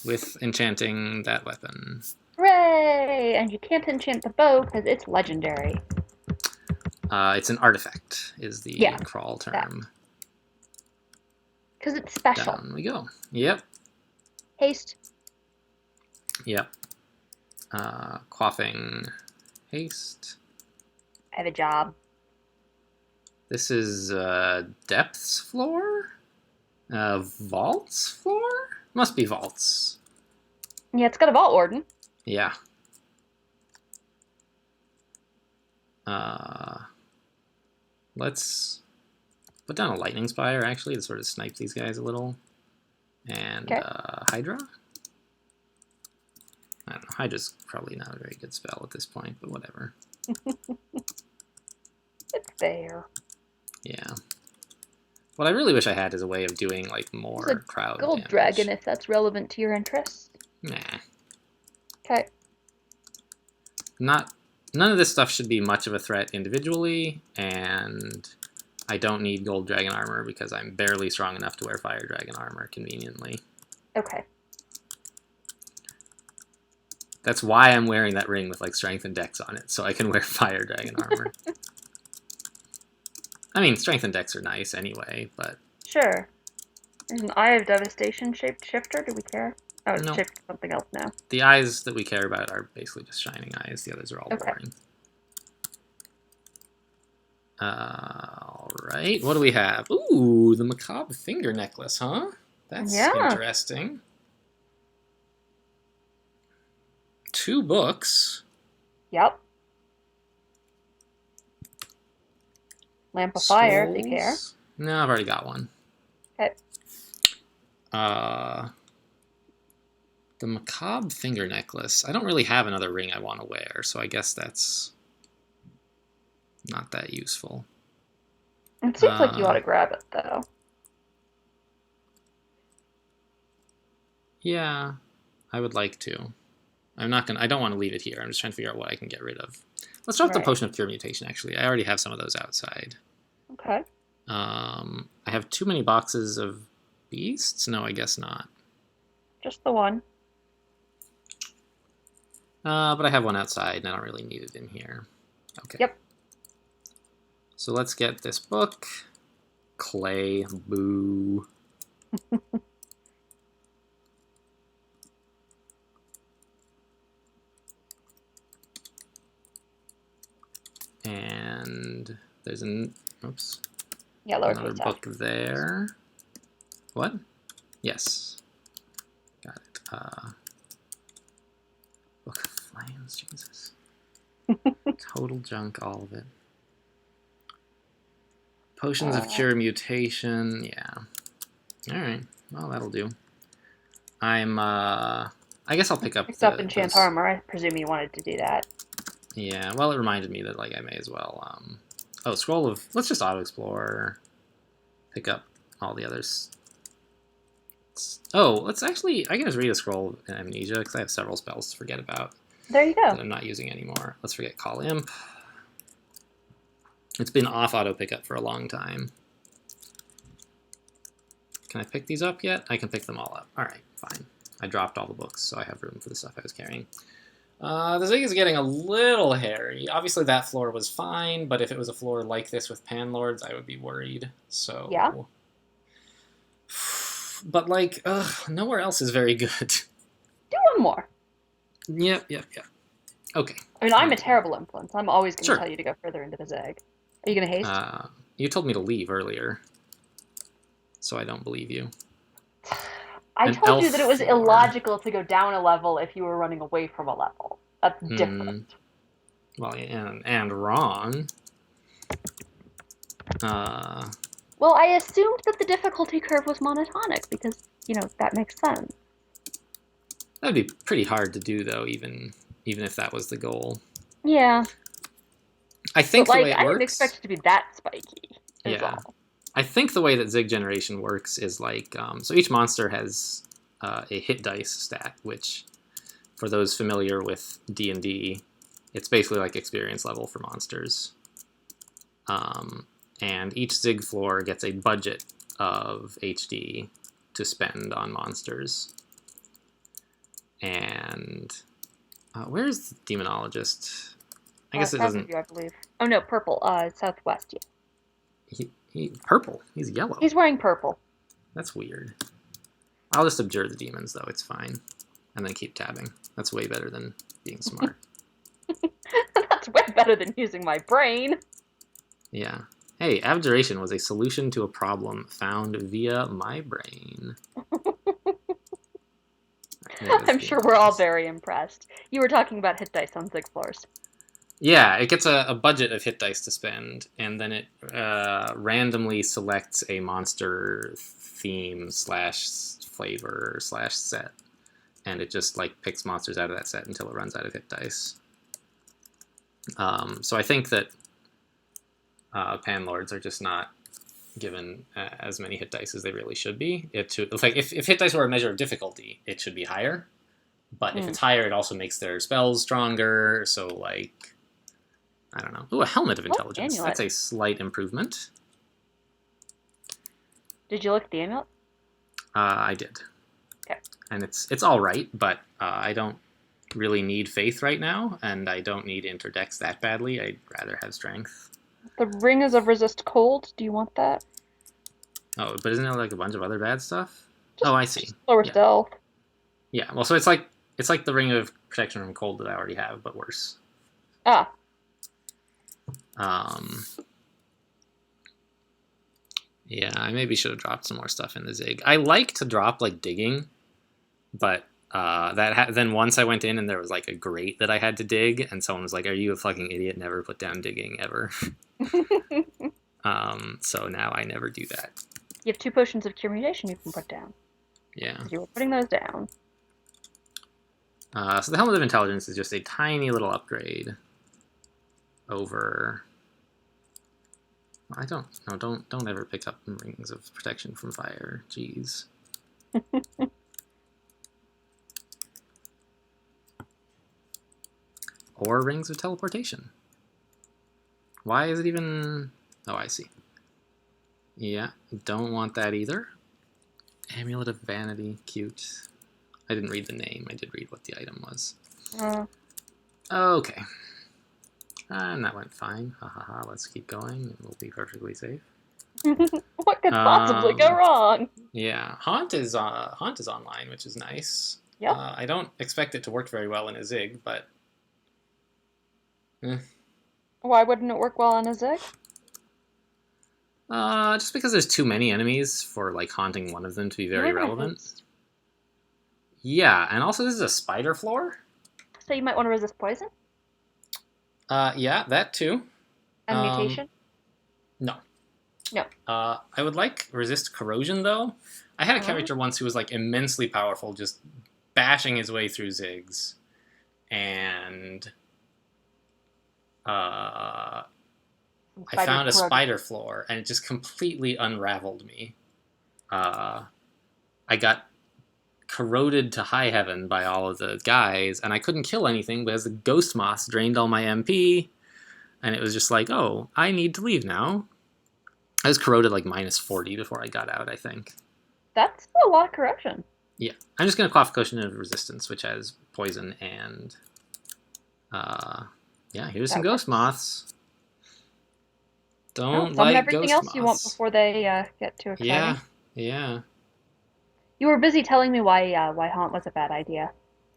with enchanting that weapon. Hooray! And you can't enchant the bow because it's legendary. It's an artifact, is the crawl term. Because it's special. Down we go. Yep. Haste. Yep. Quaffing. Haste. I have a job. This is depths floor? Vaults floor? Must be vaults. Yeah, it's got a vault warden. Yeah. Let's Put down a lightning spire, actually, to sort of snipe these guys a little. And Hydra? I don't know. Hydra's probably not a very good spell at this point, but whatever. It's there. Yeah. What I really wish I had is a way of doing, like, more crowd Gold damage. dragon, if that's relevant to your interests. Nah. Okay. None of this stuff should be much of a threat individually, and I don't need gold dragon armor because I'm barely strong enough to wear fire dragon armor conveniently. Okay. That's why I'm wearing that ring with like strength and dex on it, so I can wear fire dragon armor. I mean, strength and dex are nice anyway, but... Sure. There's an Eye of Devastation shaped shifter. Do we care? Oh, it's shifted to something else now. The eyes that we care about are basically just shining eyes. The others are all boring. Alright, what do we have? Ooh, the macabre finger necklace, huh? That's interesting. 2 books. Yep. Lamp of Fire, if you care. No, I've already got one. Okay. The macabre finger necklace. I don't really have another ring I want to wear, so I guess that's not that useful. It seems like you ought to grab it, though. Yeah, I would like to. I don't want to leave it here. I'm just trying to figure out what I can get rid of. Let's drop the Potion of Cure Mutation, actually. I already have some of those outside. Okay. I have too many boxes of beasts? No, I guess not. Just the one. But I have one outside, and I don't really need it in here. Okay. Yep. So let's get this book. Clay. Boo. And there's oops. Yeah, another book there. What? Yes. Got it. Book of Flames, Jesus. Total junk, all of it. Potions of Cure Mutation, yeah. Alright, well, that'll do. I guess I'll pick up Enchant Armor. I presume you wanted to do that. Yeah, well, it reminded me that, like, I may as well, oh, Scroll of... Let's just auto-explore. Pick up all the others. Oh, let's actually... I can just read a Scroll of Amnesia, because I have several spells to forget about. There you go. That I'm not using anymore. Let's forget Call Imp. It's been off auto-pickup for a long time. Can I pick these up yet? I can pick them all up. Alright, fine. I dropped all the books, so I have room for the stuff I was carrying. The Zig is getting a little hairy. Obviously that floor was fine, but if it was a floor like this with Panlords, I would be worried. So... Yeah. But, like, nowhere else is very good. Do one more. Yep. Okay. I mean, I'm a terrible influence. I'm always going to tell you to go further into the Zig. Are you going to haste? You told me to leave earlier, so I don't believe you. I told you that it was illogical to go down a level if you were running away from a level. That's different. Well, and wrong. Well, I assumed that the difficulty curve was monotonic because, you know, that makes sense. That'd be pretty hard to do, though, even if that was the goal. Yeah. I think the way it works... I didn't expect it to be that spiky. All. I think the way that Zig generation works is like, so each monster has a hit dice stat, which, for those familiar with D&D, it's basically like experience level for monsters. And each Zig floor gets a budget of HD to spend on monsters. And where's the Demonologist? I guess it doesn't... I believe. Oh no, purple. Southwest. Yeah. Purple. He's yellow. He's wearing purple. That's weird. I'll just abjure the demons, though. It's fine. And then keep tabbing. That's way better than being smart. That's way better than using my brain. Yeah. Hey, abjuration was a solution to a problem found via my brain. I'm sure we're all very impressed. You were talking about hit dice on Zig floors. Yeah, it gets a budget of hit dice to spend, and then it randomly selects a monster theme slash flavor slash set, and it just like picks monsters out of that set until it runs out of hit dice. So I think that Panlords are just not given as many hit dice as they really should be. Like if hit dice were a measure of difficulty, it should be higher. But if it's higher, it also makes their spells stronger. So like, I don't know. Ooh, a helmet of intelligence. Amulet. That's a slight improvement. Did you look at the amulet? I did. Okay. And it's all right, but I don't really need faith right now, and I don't need interdex that badly. I'd rather have strength. The ring is of resist cold. Do you want that? Oh, but isn't there like a bunch of other bad stuff? Just, oh, I see. Lower Yeah. stealth. Yeah. Well, so it's like the ring of protection from cold that I already have, but worse. Ah. Yeah, I maybe should have dropped some more stuff in the Zig. I like to drop like digging, but then once I went in and there was like a grate that I had to dig, and someone was like, "Are you a fucking idiot? Never put down digging ever." So now I never do that. You have 2 potions of cure mutation you can put down. Yeah. You were putting those down. So the helmet of intelligence is just a tiny little upgrade over. I don't. No, don't ever pick up rings of protection from fire. Jeez. Or rings of teleportation. Why is it even... Oh, I see. Yeah, don't want that either. Amulet of Vanity, cute. I didn't read the name, I did read what the item was. Okay. And that went fine. Ha ha ha, let's keep going. We'll be perfectly safe. What could possibly go wrong? Yeah, Haunt is online, which is nice. Yep. I don't expect it to work very well in a Zig, but... Why wouldn't it work well on a Zig? Just because there's too many enemies for like haunting one of them to be very relevant. Yeah, and also this is a spider floor. So you might want to resist poison? Yeah, that too. And mutation? No. No. I would like resist corrosion though. I had a character once who was like immensely powerful, just bashing his way through Zigs, and I found a spider floor, and it just completely unraveled me. I got corroded to high heaven by all of the guys, and I couldn't kill anything because the ghost moths drained all my MP, and it was just like, oh, I need to leave now. I was corroded like -40 before I got out, I think. That's a lot of corrosion. Yeah. I'm just going to Quaff Cushion of Resistance, which has poison and... yeah, here's some ghost moths. Don't like everything ghost else moths. You want before they get too exciting. Yeah, yeah. You were busy telling me why Haunt was a bad idea.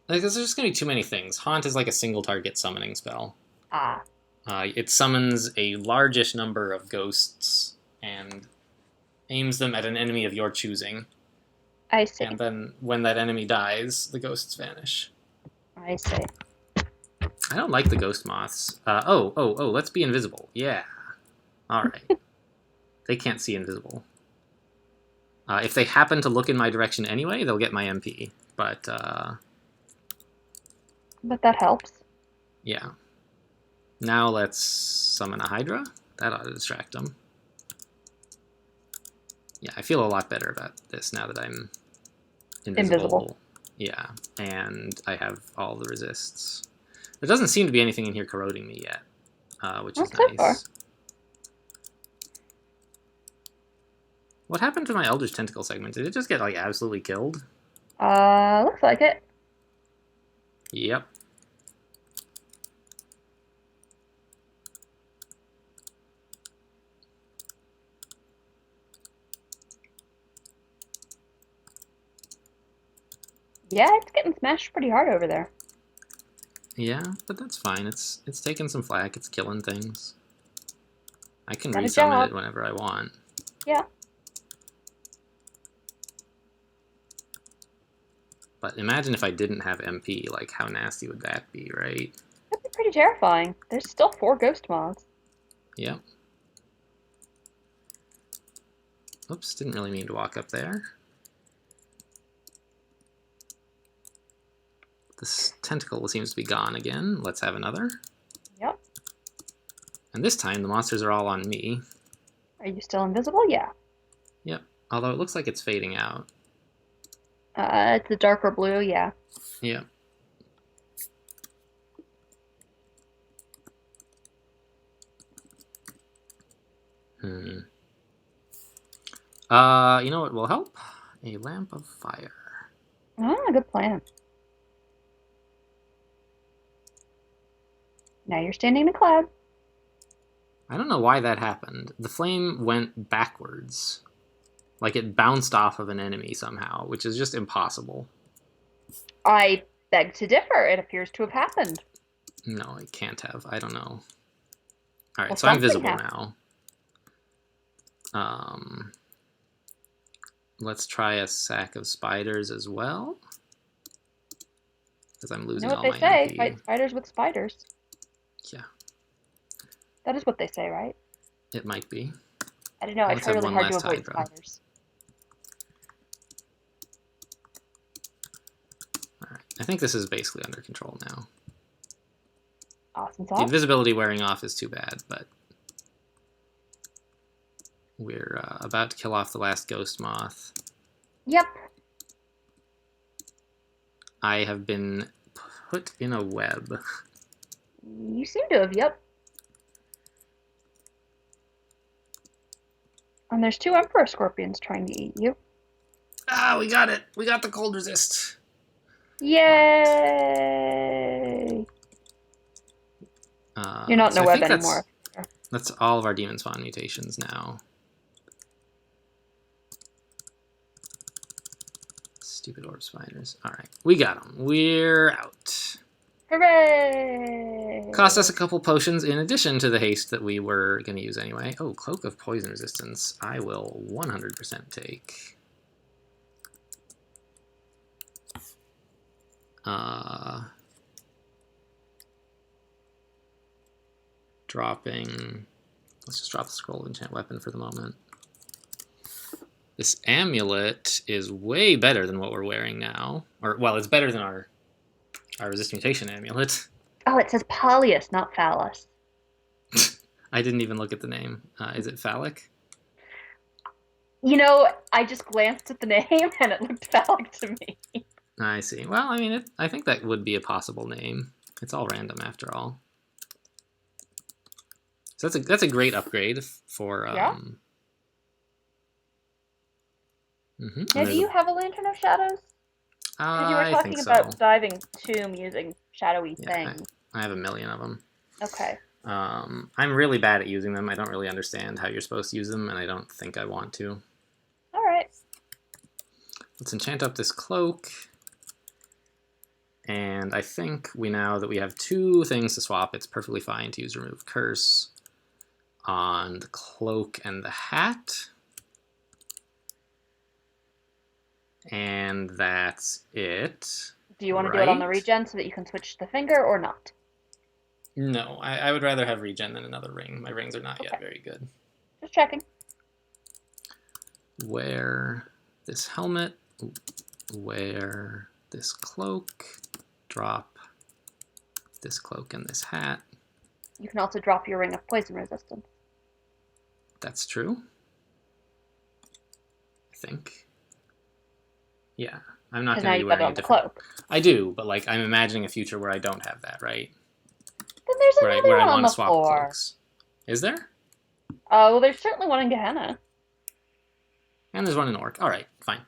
Because there's just going to be too many things. Haunt is like a single target summoning spell. Ah. It summons a largish number of ghosts and aims them at an enemy of your choosing. I see. And then when that enemy dies, the ghosts vanish. I see. I don't like the ghost moths. Oh, let's be invisible. Yeah. Alright. They can't see invisible. If they happen to look in my direction anyway, they'll get my MP. But that helps. Yeah. Now let's summon a Hydra. That ought to distract them. Yeah, I feel a lot better about this now that I'm invisible. Yeah, and I have all the resists. There doesn't seem to be anything in here corroding me yet, which is nice. Far. What happened to my Eldritch Tentacle segment? Did it just get, like, absolutely killed? Looks like it. Yep. Yeah, it's getting smashed pretty hard over there. Yeah, but that's fine. It's taking some flak. It's killing things. I can resummon it whenever I want. Yeah. But imagine if I didn't have MP, like, how nasty would that be, right? That'd be pretty pretty terrifying. There's still 4 ghost moths. Yep. Oops, didn't really mean to walk up there. This tentacle seems to be gone again. Let's have another. Yep. And this time, the monsters are all on me. Are you still invisible? Yeah. Yep. Although it looks like it's fading out. It's a darker blue, yeah. Yep. You know what will help? A lamp of fire. Ah, good plan. Now you're standing in a cloud. I don't know why that happened. The flame went backwards. Like it bounced off of an enemy somehow, which is just impossible. I beg to differ. It appears to have happened. No, it can't have. I don't know. Alright, Well, so I'm something visible happened. now. Let's try a sack of spiders as well. Because I'm You losing know what all they my say? MP. Fight spiders with spiders. Yeah, That is what they say, right? it might be. I don't know. I Let's try have really one hard to last avoid Hydra. spiders. Alright, I think this is basically under control now. Awesome The sauce. invisibility wearing off is too bad, but we're about to kill off the last ghost moth. Yep. I have been put in a web. You seem to have, yep. And there's 2 emperor scorpions trying to eat you. Ah, we got it! We got the cold resist! Yay! You're not in So a I web think anymore. that's all of our demon spawn mutations now. Stupid orb spiders. Alright, we got them. We're out. Hooray! Cost us a couple potions in addition to the haste that we were going to use anyway. Oh, Cloak of Poison Resistance. I will 100% take. Dropping. Let's just drop the Scroll of Enchant Weapon for the moment. This amulet is way better than what we're wearing now. Or, well, it's better than our resist mutation amulet. Oh, it says Polyus, not Phallus. I didn't even look at the name. Is it phallic? You know, I just glanced at the name and it looked phallic to me. I see. Well, I mean, I think that would be a possible name. It's all random after all. So that's a great upgrade for. Yeah. Mm-hmm. Now, do you have a Lantern of Shadows? Because you were I talking think about so. diving tomb using shadowy Yeah, things. I have a million of them. Okay. I'm really bad at using them. I don't really understand how you're supposed to use them, and I don't think I want to. All right. Let's enchant up this cloak. And I think now that we have 2 things to swap, it's perfectly fine to use Remove Curse on the cloak and the hat. And that's it. Do you want to do it on the regen so that you can switch the finger or not? No, I would rather have regen than another ring. My rings are not yet very good. Just checking. Wear this helmet. Wear this cloak. Drop this cloak and this hat. You can also drop your ring of poison resistance. That's true. I think. Yeah, I'm not going to be wearing a different cloak. I do, but like I'm imagining a future where I don't have that, right? Then there's another one on the floor. Cloaks. Is there? Well, there's certainly one in Gehenna. And there's one in Orc. All right, fine.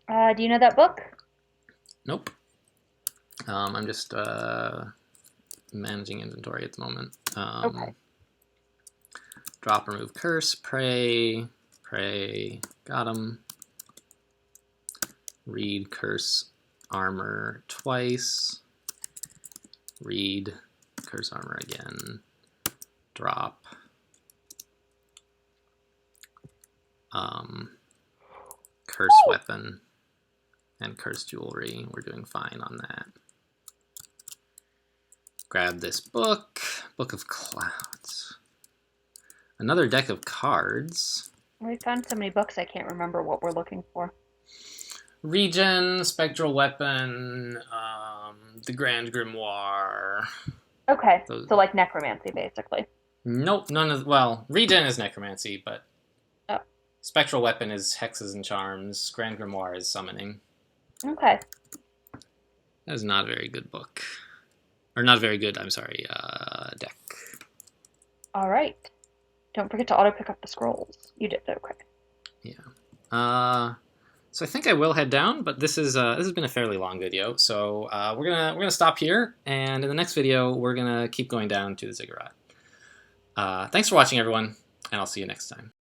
Do you know that book? Nope. I'm just managing inventory at the moment. Okay. Drop, remove, curse, pray, got him. Read, curse, armor twice. Read, curse, armor again. Drop. Curse weapon and curse jewelry. We're doing fine on that. grab this book, Book of Clouds. Another deck of cards. We found so many books I can't remember what we're looking for. Regen, Spectral Weapon, the Grand Grimoire. Okay, Those... so like necromancy, basically. Nope, none of... Well, Regen is necromancy, but... Oh. Spectral Weapon is hexes and charms. Grand Grimoire is summoning. Okay. That is not a very good book. Or not very good, I'm sorry, deck. Alright. Don't forget to auto-pick up the scrolls. You did, okay. Yeah. So I think I will head down, but this has been a fairly long video, so we're gonna stop here, and in the next video we're gonna keep going down to the ziggurat. Thanks for watching, everyone, and I'll see you next time.